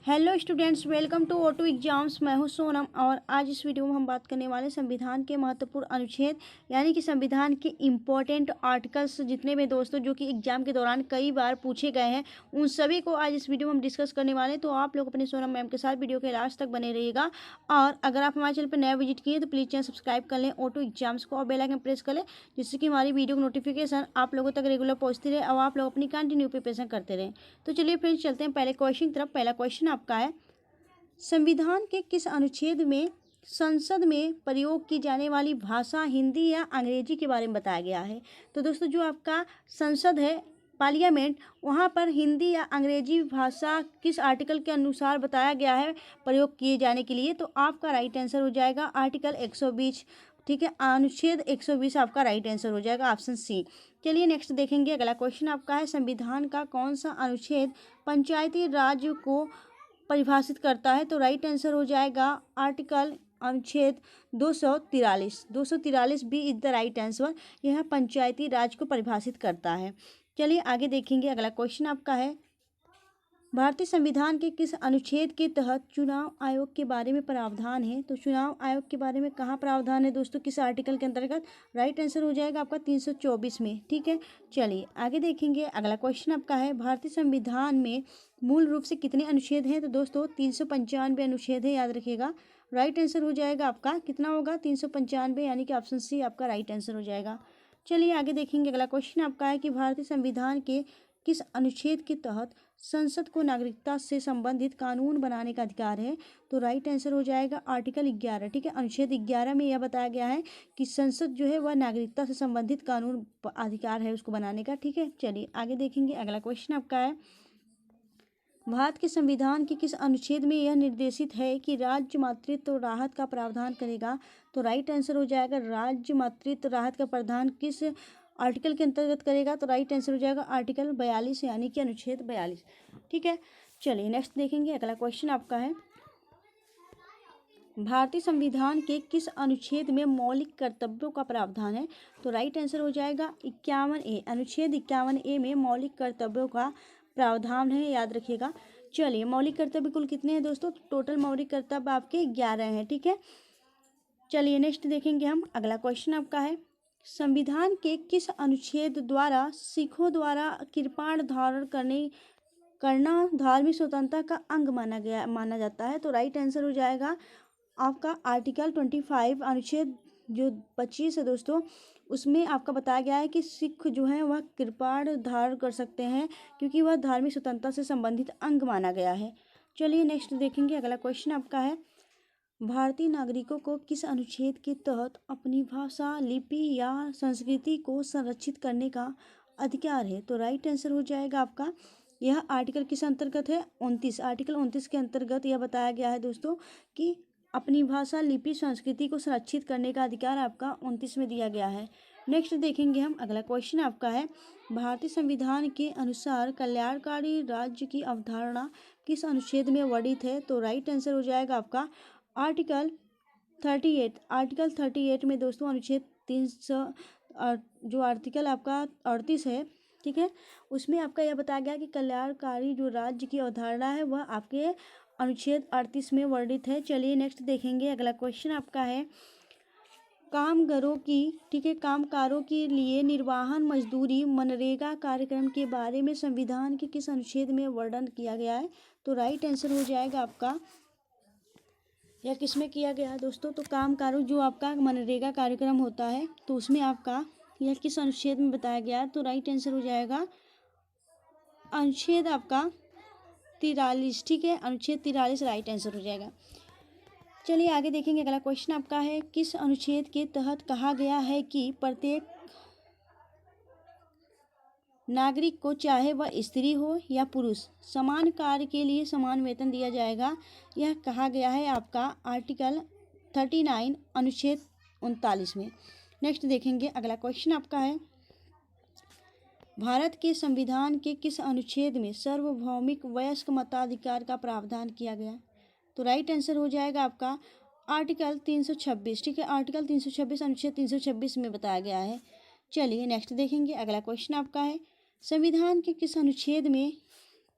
Hello students, welcome to auto exams. मैं हूं सोनम और आज इस वीडियो में हम बात करने वाले संविधान के महत्वपूर्ण अनुच्छेद यानी कि संविधान के इम्पोर्टेंट आर्टिकल्स जितने भी दोस्तों जो कि एग्जाम के दौरान कई बार पूछे गए हैं, उन सभी को आज इस वीडियो में हम डिस्कस करने वाले हैं। तो आप लोग अपने सोनम मैम के साथ वीडियो के लास्ट तक बने रहिएगा। और अगर आप हमारे चैनल पर नया विजिट किए तो प्लीज़ चैनल सब्सक्राइब कर लें, ऑटो एग्जाम्स को, और बेल आइकन प्रेस कर लें, जिससे कि हमारी वीडियो की नोटिफिकेशन आप लोगों तक रेगुलर पहुँचती रहे और आप लोग अपनी कंटिन्यू प्रिपरेशन करते रहें। तो चलिए फ्रेंड्स, चलते हैं पहले क्वेश्चन की तरफ। पहला क्वेश्चन आपका है, संविधान के किस अनुच्छेद में संसद में प्रयोग की जाने वाली भाषा हिंदी या अंग्रेजी के बारे में बताया गया है। तो दोस्तों जो आपका संसद है, पार्लियामेंट, वहाँ पर हिंदी या अंग्रेजी भाषा किस आर्टिकल के अनुसार बताया गया है प्रयोग किए जाने के लिए। तो आपका राइट आंसर हो जाएगा आर्टिकल 120। ठीक है, अनुच्छेद 120 आपका राइट आंसर हो जाएगा, ऑप्शन सी। चलिए नेक्स्ट देखेंगे। अगला क्वेश्चन आपका है, संविधान का कौन सा अनुच्छेद पंचायती राज को परिभाषित करता है। तो राइट आंसर हो जाएगा आर्टिकल अनुच्छेद 243। 243 B is the right answer. यह पंचायती राज को परिभाषित करता है। चलिए आगे देखेंगे। अगला क्वेश्चन आपका है, भारतीय संविधान के किस अनुच्छेद के तहत चुनाव आयोग के बारे में प्रावधान है। तो चुनाव आयोग के बारे में कहाँ प्रावधान है दोस्तों, किस आर्टिकल के अंतर्गत। राइट आंसर हो जाएगा आपका 324 में। ठीक है, चलिए आगे देखेंगे। अगला क्वेश्चन आपका है, भारतीय संविधान में मूल रूप से कितने अनुच्छेद हैं। तो दोस्तों 395 अनुच्छेद है, याद रखिएगा। राइट आंसर हो जाएगा आपका कितना होगा, 395, यानी कि ऑप्शन सी आपका राइट आंसर हो जाएगा। चलिए आगे देखेंगे। अगला क्वेश्चन आपका है कि भारतीय संविधान के किस अनुच्छेद के तहत संसद को नागरिकता से संबंधित कानून बनाने का अधिकार है। तो राइट आंसर हो जाएगा आर्टिकल 11। ठीक है, अनुच्छेद 11 में यह बताया गया है कि संसद जो है वह नागरिकता से संबंधित कानून अधिकार है उसको बनाने का। ठीक है, चलिए आगे देखेंगे। अगला क्वेश्चन आपका है, भारत के संविधान के किस अनुच्छेद में यह निर्देशित है कि राज्य मातृत्व राहत का प्रावधान करेगा। तो राइट आंसर हो जाएगा राज्य मातृत्व राहत का प्रावधान किस आर्टिकल के अंतर्गत करेगा। तो राइट आंसर हो जाएगा आर्टिकल 42, यानी कि अनुच्छेद 42। ठीक है, चलिए नेक्स्ट देखेंगे। अगला क्वेश्चन आपका है, भारतीय संविधान के किस अनुच्छेद में मौलिक कर्तव्यों का प्रावधान है। तो राइट आंसर हो जाएगा 51A। अनुच्छेद 51A में मौलिक कर्तव्यों का प्रावधान है, याद रखिएगा। चलिए, मौलिक कर्तव्य कुल कितने हैं दोस्तों। टोटल मौलिक कर्तव्य आपके 11 हैं। ठीक है, चलिए नेक्स्ट देखेंगे हम। अगला क्वेश्चन आपका है, संविधान के किस अनुच्छेद द्वारा सिखों द्वारा कृपाण धारण करना धार्मिक स्वतंत्रता का अंग माना जाता है। तो राइट आंसर हो जाएगा आपका आर्टिकल 25। अनुच्छेद जो 25 है दोस्तों, उसमें आपका बताया गया है कि सिख जो है वह कृपाण धारण कर सकते हैं, क्योंकि वह धार्मिक स्वतंत्रता से संबंधित अंग माना गया है। चलिए नेक्स्ट देखेंगे। अगला क्वेश्चन आपका है, भारतीय नागरिकों को किस अनुच्छेद के तहत अपनी भाषा, लिपि या संस्कृति को संरक्षित करने का अधिकार है। तो राइट आंसर हो जाएगा आपका, यह आर्टिकल किस अंतर्गत है, 29। आर्टिकल 29 के अंतर्गत यह बताया गया है दोस्तों कि अपनी भाषा, लिपि, संस्कृति को संरक्षित करने का अधिकार आपका 29 में दिया गया है। नेक्स्ट देखेंगे हम। अगला क्वेश्चन आपका है, भारतीय संविधान के अनुसार कल्याणकारी राज्य की अवधारणा किस अनुच्छेद में वर्णित है। तो राइट आंसर हो जाएगा आपका आर्टिकल 38। आर्टिकल 38 में दोस्तों अनुच्छेद 300 जो आर्टिकल आपका 38 है, ठीक है, उसमें आपका यह बताया गया कि कल्याणकारी जो राज्य की अवधारणा है वह आपके अनुच्छेद 38 में वर्णित है। चलिए नेक्स्ट देखेंगे। अगला क्वेश्चन आपका है, कामगारों की, ठीक है, कामगारों के लिए निर्वाहन मजदूरी मनरेगा कार्यक्रम के बारे में संविधान के किस अनुच्छेद में वर्णन किया गया है। तो राइट आंसर हो जाएगा आपका, यह किस में किया गया है दोस्तों। तो कामगारों जो आपका मनरेगा कार्यक्रम होता है, तो उसमें आपका यह किस अनुच्छेद में बताया गया है। तो राइट आंसर हो जाएगा अनुच्छेद आपका 43। ठीक है, अनुच्छेद 43 राइट आंसर हो जाएगा। चलिए आगे देखेंगे। अगला क्वेश्चन आपका है, किस अनुच्छेद के तहत कहा गया है कि प्रत्येक नागरिक को, चाहे वह स्त्री हो या पुरुष, समान कार्य के लिए समान वेतन दिया जाएगा। यह कहा गया है आपका आर्टिकल 39 अनुच्छेद 39 में। नेक्स्ट देखेंगे। अगला क्वेश्चन आपका है, भारत के संविधान के किस अनुच्छेद में सार्वभौमिक वयस्क मताधिकार का प्रावधान किया गया। तो राइट आंसर हो जाएगा आपका आर्टिकल 326। ठीक है, आर्टिकल 326 अनुच्छेद 326 में बताया गया है। चलिए नेक्स्ट देखेंगे। अगला क्वेश्चन आपका है, संविधान के किस अनुच्छेद में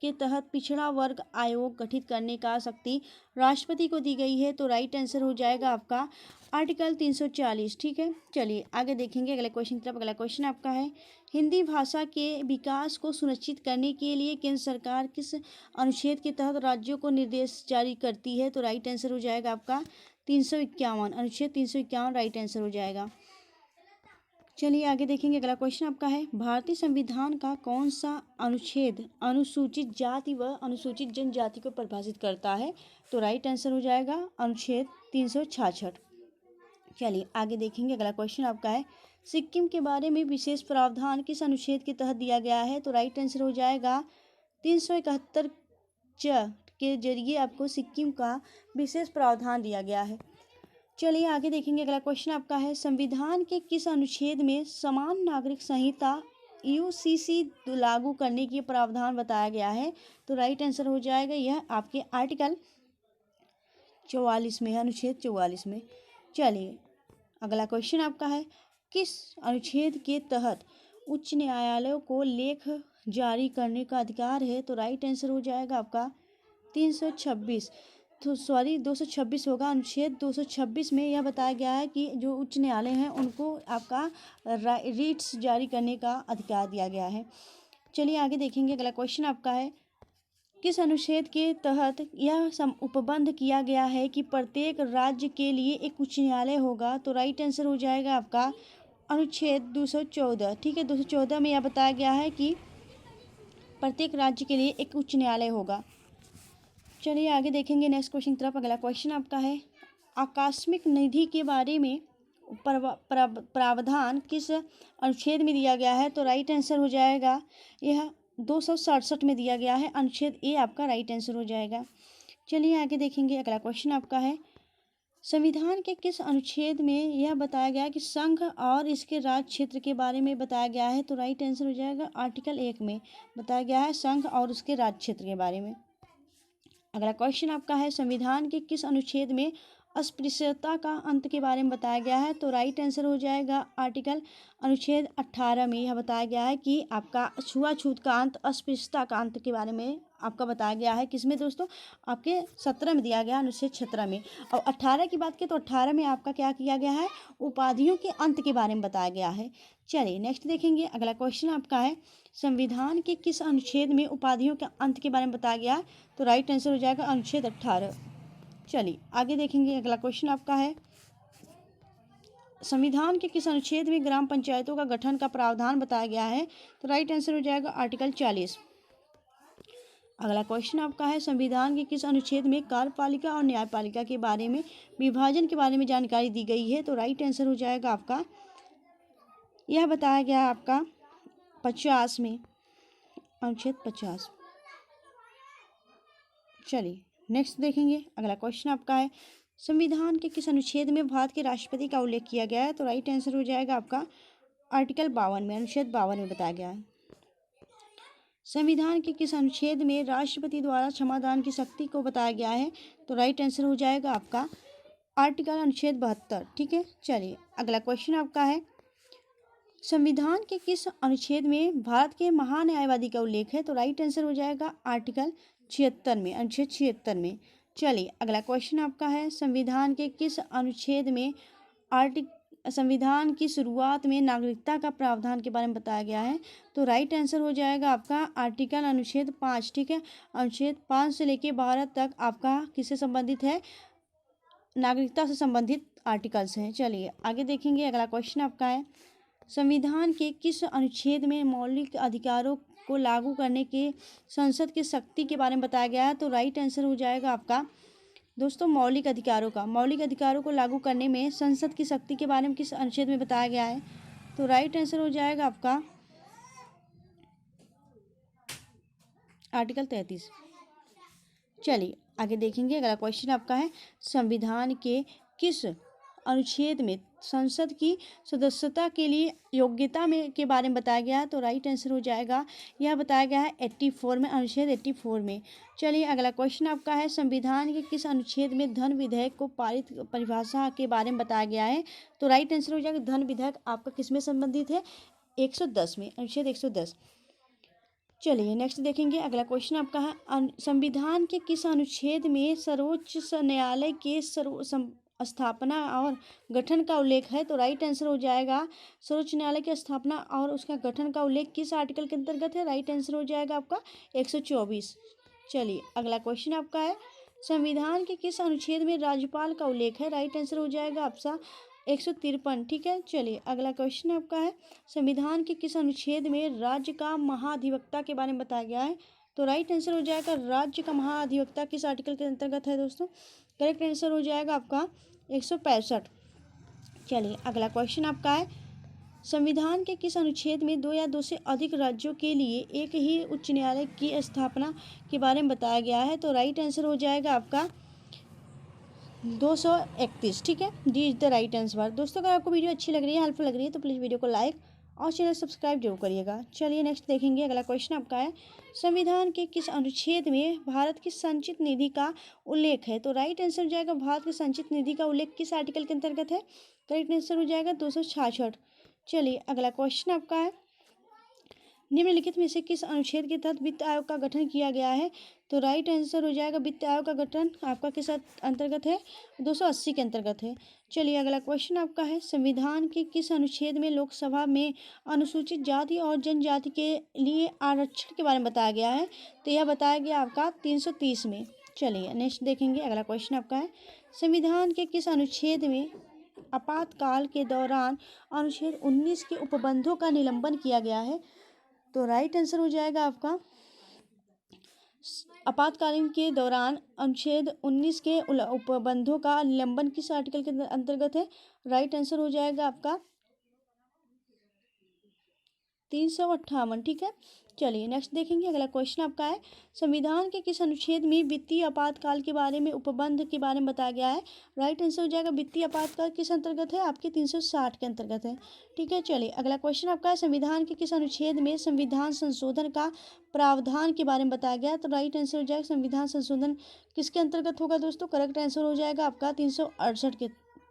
के तहत पिछड़ा वर्ग आयोग गठित करने का शक्ति राष्ट्रपति को दी गई है? तो राइट आंसर हो जाएगा आपका आर्टिकल 340। ठीक है, चलिए आगे देखेंगे अगले क्वेश्चन की तरफ। अगला क्वेश्चन आपका है, हिंदी भाषा के विकास को सुनिश्चित करने के लिए केंद्र सरकार किस अनुच्छेद के तहत राज्यों को निर्देश जारी करती है? तो राइट आंसर हो जाएगा आपका 351, अनुच्छेद 351 राइट आंसर हो जाएगा। चलिए आगे देखेंगे अगला क्वेश्चन आपका है, भारतीय संविधान का कौन सा अनुच्छेद अनुसूचित जाति व अनुसूचित जनजाति को परिभाषित करता है? तो राइट आंसर हो जाएगा अनुच्छेद 366। चलिए आगे देखेंगे अगला क्वेश्चन आपका है, सिक्किम के बारे में विशेष प्रावधान किस अनुच्छेद के तहत दिया गया है? तो राइट आंसर हो जाएगा 371 के जरिए आपको सिक्किम का विशेष प्रावधान दिया गया है। चलिए आगे देखेंगे अगला क्वेश्चन आपका है, संविधान के किस अनुच्छेद में समान नागरिक संहिता यूसीसी लागू करने के प्रावधान बताया गया है? तो राइट आंसर हो जाएगा यह आपके आर्टिकल 44 में है, अनुच्छेद 44 में। चलिए अगला क्वेश्चन आपका है, किस अनुच्छेद के तहत उच्च न्यायालयों को लेख जारी करने का अधिकार है? तो राइट आंसर हो जाएगा आपका 326, तो सॉरी 226 होगा। अनुच्छेद 226 में यह बताया गया है कि जो उच्च न्यायालय हैं उनको आपका रीट्स जारी करने का अधिकार दिया गया है। चलिए आगे देखेंगे अगला क्वेश्चन आपका है, किस अनुच्छेद के तहत यह उपबंध किया गया है कि प्रत्येक राज्य के लिए एक उच्च न्यायालय होगा? तो राइट आंसर हो जाएगा आपका अनुच्छेद 214। ठीक है, 214 में यह बताया गया है कि प्रत्येक राज्य के लिए एक उच्च न्यायालय होगा। चलिए आगे देखेंगे नेक्स्ट क्वेश्चन की तरफ। अगला क्वेश्चन आपका है, आकस्मिक निधि के बारे में प्रावधान किस अनुच्छेद में दिया गया है? तो राइट आंसर हो जाएगा यह 267 में दिया गया है, अनुच्छेद ए आपका राइट आंसर हो जाएगा। चलिए आगे देखेंगे अगला क्वेश्चन आपका है, संविधान के किस अनुच्छेद में यह बताया गया कि संघ और इसके राज्य क्षेत्र के बारे में बताया गया है? तो राइट आंसर हो जाएगा आर्टिकल 1 में बताया गया है संघ और उसके राज्य क्षेत्र के बारे में। अगला क्वेश्चन आपका है, संविधान के किस अनुच्छेद में अस्पृश्यता का अंत के बारे में बताया गया है? तो राइट आंसर हो जाएगा आर्टिकल अनुच्छेद 18 में यह बताया गया है कि आपका छुआछूत का अंत, अस्पृश्यता का अंत के बारे में आपका बताया गया है। किसमें दोस्तों? आपके 17 में दिया गया, अनुच्छेद 17 में। और 18 की बात करें तो 18 में आपका क्या किया गया है? उपाधियों के अंत के बारे में बताया गया है। चलिए नेक्स्ट देखेंगे अगला क्वेश्चन आपका है, संविधान के किस अनुच्छेद में उपाधियों के अंत के बारे में बताया गया? तो राइट आंसर हो जाएगा अनुच्छेद 18। चलिए आगे देखेंगे अगला क्वेश्चन आपका है, संविधान के किस अनुच्छेद में ग्राम पंचायतों का गठन का प्रावधान बताया गया है? तो राइट आंसर हो जाएगा आर्टिकल 40। अगला क्वेश्चन आपका है, संविधान के किस अनुच्छेद में कार्यपालिका और न्यायपालिका के बारे में विभाजन के बारे में जानकारी दी गई है? तो राइट आंसर हो जाएगा आपका यह बताया गया है आपका 50 में, अनुच्छेद 50। चलिए नेक्स्ट देखेंगे अगला क्वेश्चन आपका है, संविधान के किस अनुच्छेद में भारत के राष्ट्रपति का उल्लेख किया गया है? तो राइट आंसर हो जाएगा आपका आर्टिकल 52 में, अनुच्छेद 52 में बताया गया है। संविधान के किस अनुच्छेद में राष्ट्रपति द्वारा क्षमादान की शक्ति को बताया गया है? तो राइट आंसर हो जाएगा आपका आर्टिकल अनुच्छेद 72। ठीक है, चलिए अगला क्वेश्चन आपका है, संविधान के किस अनुच्छेद में भारत के महान्यायवादी का उल्लेख है? तो राइट आंसर हो जाएगा आर्टिकल 76 में, अनुच्छेद 76 में। चलिए अगला क्वेश्चन आपका है, संविधान के किस अनुच्छेद में संविधान की शुरुआत में नागरिकता का प्रावधान के बारे में बताया गया है? तो राइट आंसर हो जाएगा आपका आर्टिकल अनुच्छेद 5। ठीक है, अनुच्छेद 5 से लेके 12 तक आपका किससे संबंधित है? नागरिकता से संबंधित आर्टिकल्स हैं। चलिए आगे देखेंगे अगला क्वेश्चन आपका है, संविधान के किस अनुच्छेद में मौलिक अधिकारों को लागू करने के संसद की शक्ति के बारे में बताया गया है? तो राइट आंसर हो जाएगा आपका दोस्तों मौलिक अधिकारों को लागू करने में संसद की शक्ति के बारे में किस अनुच्छेद में बताया गया है? तो राइट आंसर हो जाएगा आपका आर्टिकल 33। चलिए आगे देखेंगे अगला क्वेश्चन आपका है, संविधान के किस अनुच्छेद में संसद की सदस्यता के लिए योग्यता में के बारे में बताया गया है? तो राइट आंसर हो जाएगा यह बताया गया है 84 में, अनुच्छेद 84 में। चलिए अगला क्वेश्चन आपका है, संविधान के किस अनुच्छेद में धन विधेयक को पारित परिभाषा के बारे में बताया गया है? तो राइट आंसर हो जाएगा धन विधेयक आपका किस में संबंधित है? 110 में, अनुच्छेद 110। चलिए नेक्स्ट देखेंगे। अगला क्वेश्चन आपका है संविधान के किस अनुच्छेद में सर्वोच्च न्यायालय के स्थापना और गठन का उल्लेख है? तो राइट आंसर हो जाएगा सर्वोच्च न्यायालय की स्थापना और उसका गठन का उल्लेख किस आर्टिकल के अंतर्गत है? राइट आंसर हो जाएगा आपका 124। चलिए अगला क्वेश्चन आपका है संविधान के किस अनुच्छेद में राज्यपाल का उल्लेख है? राइट आंसर हो जाएगा आपका 153। ठीक है। चलिए अगला क्वेश्चन आपका है संविधान के किस अनुच्छेद में राज्य का महाधिवक्ता के बारे में बताया गया है? तो राइट आंसर हो जाएगा राज्य का महाधिवक्ता किस आर्टिकल के अंतर्गत है दोस्तों? करेक्ट आंसर हो जाएगा आपका 165। चलिए अगला क्वेश्चन आपका है संविधान के किस अनुच्छेद में दो या दो से अधिक राज्यों के लिए एक ही उच्च न्यायालय की स्थापना के बारे में बताया गया है? तो राइट आंसर हो जाएगा आपका 231। ठीक है, D is the right answer. दोस्तों अगर आपको वीडियो अच्छी लग रही है, हेल्पफुल लग रही है, तो प्लीज़ वीडियो को लाइक और चैनल सब्सक्राइब जरूर करिएगा। चलिए नेक्स्ट देखेंगे। अगला क्वेश्चन आपका है संविधान के किस अनुच्छेद में भारत की संचित निधि का उल्लेख है? तो राइट आंसर हो जाएगा भारत की संचित निधि का उल्लेख किस आर्टिकल के अंतर्गत है? करेक्ट आंसर हो जाएगा 266। चलिए अगला क्वेश्चन आपका है निम्नलिखित में से किस अनुच्छेद के तहत वित्त आयोग का गठन किया गया है? तो राइट आंसर हो जाएगा वित्त आयोग का गठन आपका किस अंतर्गत है? 280 के अंतर्गत है। चलिए अगला क्वेश्चन आपका है संविधान के किस अनुच्छेद में लोकसभा में अनुसूचित जाति और जनजाति के लिए आरक्षण के बारे में बताया गया है? तो यह बताया गया आपका 330 में। चलिए नेक्स्ट देखेंगे। अगला क्वेश्चन आपका है संविधान के किस अनुच्छेद में आपातकाल के दौरान अनुच्छेद 19 के उपबंधों का निलंबन किया गया है? तो राइट आंसर हो जाएगा आपका आपातकालीन के दौरान अनुच्छेद 19 के उपबंधों का निलंबन किस आर्टिकल के अंतर्गत है? राइट आंसर हो जाएगा आपका 358। ठीक है। चलिए नेक्स्ट देखेंगे। अगला क्वेश्चन आपका है संविधान के किस अनुच्छेद में वित्तीय आपातकाल के बारे में उपबंध के बारे में बताया गया है? राइट आंसर हो जाएगा वित्तीय आपातकाल किस अंतर्गत है? आपके 360 के अंतर्गत है। ठीक है। चलिए अगला क्वेश्चन आपका है संविधान के किस अनुच्छेद में संविधान संशोधन का प्रावधान के बारे में बताया गया है? तो राइट आंसर हो जाएगा संविधान संशोधन किसके अंतर्गत होगा दोस्तों? करेक्ट आंसर हो जाएगा आपका 368 के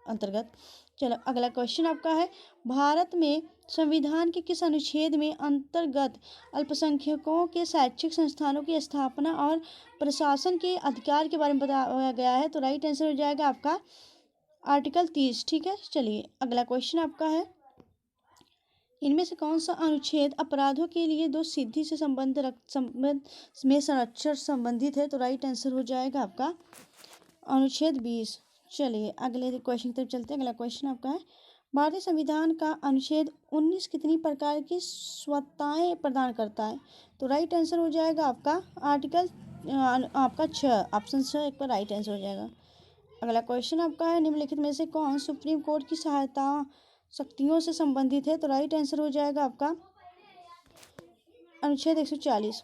अंतर्गत। चलो अगला क्वेश्चन आपका है भारत में संविधान के किस अनुच्छेद में अंतर्गत अल्पसंख्यकों के शैक्षिक संस्थानों की स्थापना और प्रशासन के अधिकार के बारे में बताया गया है? तो राइट आंसर हो जाएगा आपका आर्टिकल 30। ठीक है। चलिए अगला क्वेश्चन आपका है इनमें से कौन सा अनुच्छेद अपराधों के लिए दो सिद्धि से संबंध में संरक्षण संबंधित है? तो राइट आंसर हो जाएगा आपका अनुच्छेद 20। चलिए अगले क्वेश्चन की तरफ चलते हैं। अगला क्वेश्चन आपका है भारतीय संविधान का अनुच्छेद 19 कितनी प्रकार की स्वतंत्रताएं प्रदान करता है? तो राइट आंसर हो जाएगा आपका आर्टिकल आपका 6, ऑप्शन 6 एक पर राइट आंसर हो जाएगा। अगला क्वेश्चन आपका है निम्नलिखित में से कौन सुप्रीम कोर्ट की सहायता शक्तियों से संबंधित है? तो राइट आंसर हो जाएगा आपका अनुच्छेद 140।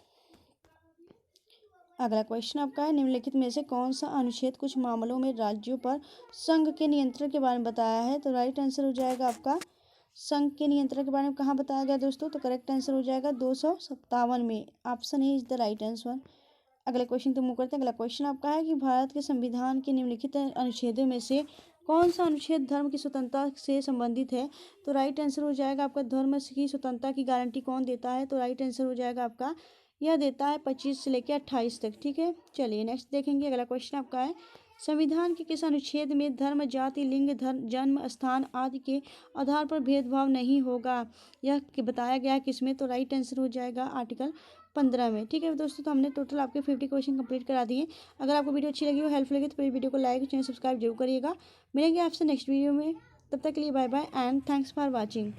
अगला क्वेश्चन आपका है निम्नलिखित में से कौन सा अनुच्छेद कुछ मामलों में राज्यों पर संघ के नियंत्रण के बारे में बताया है? तो राइट आंसर हो जाएगा आपका संघ के नियंत्रण के बारे में कहाँ बताया गया दोस्तों? तो करेक्ट आंसर हो जाएगा 257 में, option A is the right answer. अगले क्वेश्चन तो मूव करते हैं। अगला क्वेश्चन आपका है कि भारत के संविधान के निम्नलिखित अनुच्छेदों में से कौन सा अनुच्छेद धर्म की स्वतंत्रता से संबंधित है? तो राइट आंसर हो जाएगा आपका धर्म की स्वतंत्रता की गारंटी कौन देता है? तो राइट आंसर हो जाएगा आपका यह देता है 25 से लेकर 28 तक। ठीक है। चलिए नेक्स्ट देखेंगे। अगला क्वेश्चन आपका है संविधान के किस अनुच्छेद में धर्म जाति लिंग जन्म स्थान आदि के आधार पर भेदभाव नहीं होगा? यह बताया गया है किसमें? तो राइट आंसर हो जाएगा आर्टिकल 15 में। ठीक है दोस्तों, तो हमने टोटल आपके 50 क्वेश्चन कंप्लीट करा दिए। अगर आपको वीडियो अच्छी लगी हो, हेल्पफुल लगी, तो प्लीज़ वीडियो को लाइक चैनल सब्सक्राइब जरूर करिएगा। मिलेंगे आपसे नेक्स्ट वीडियो में, तब तक के लिए bye bye and thanks for watching.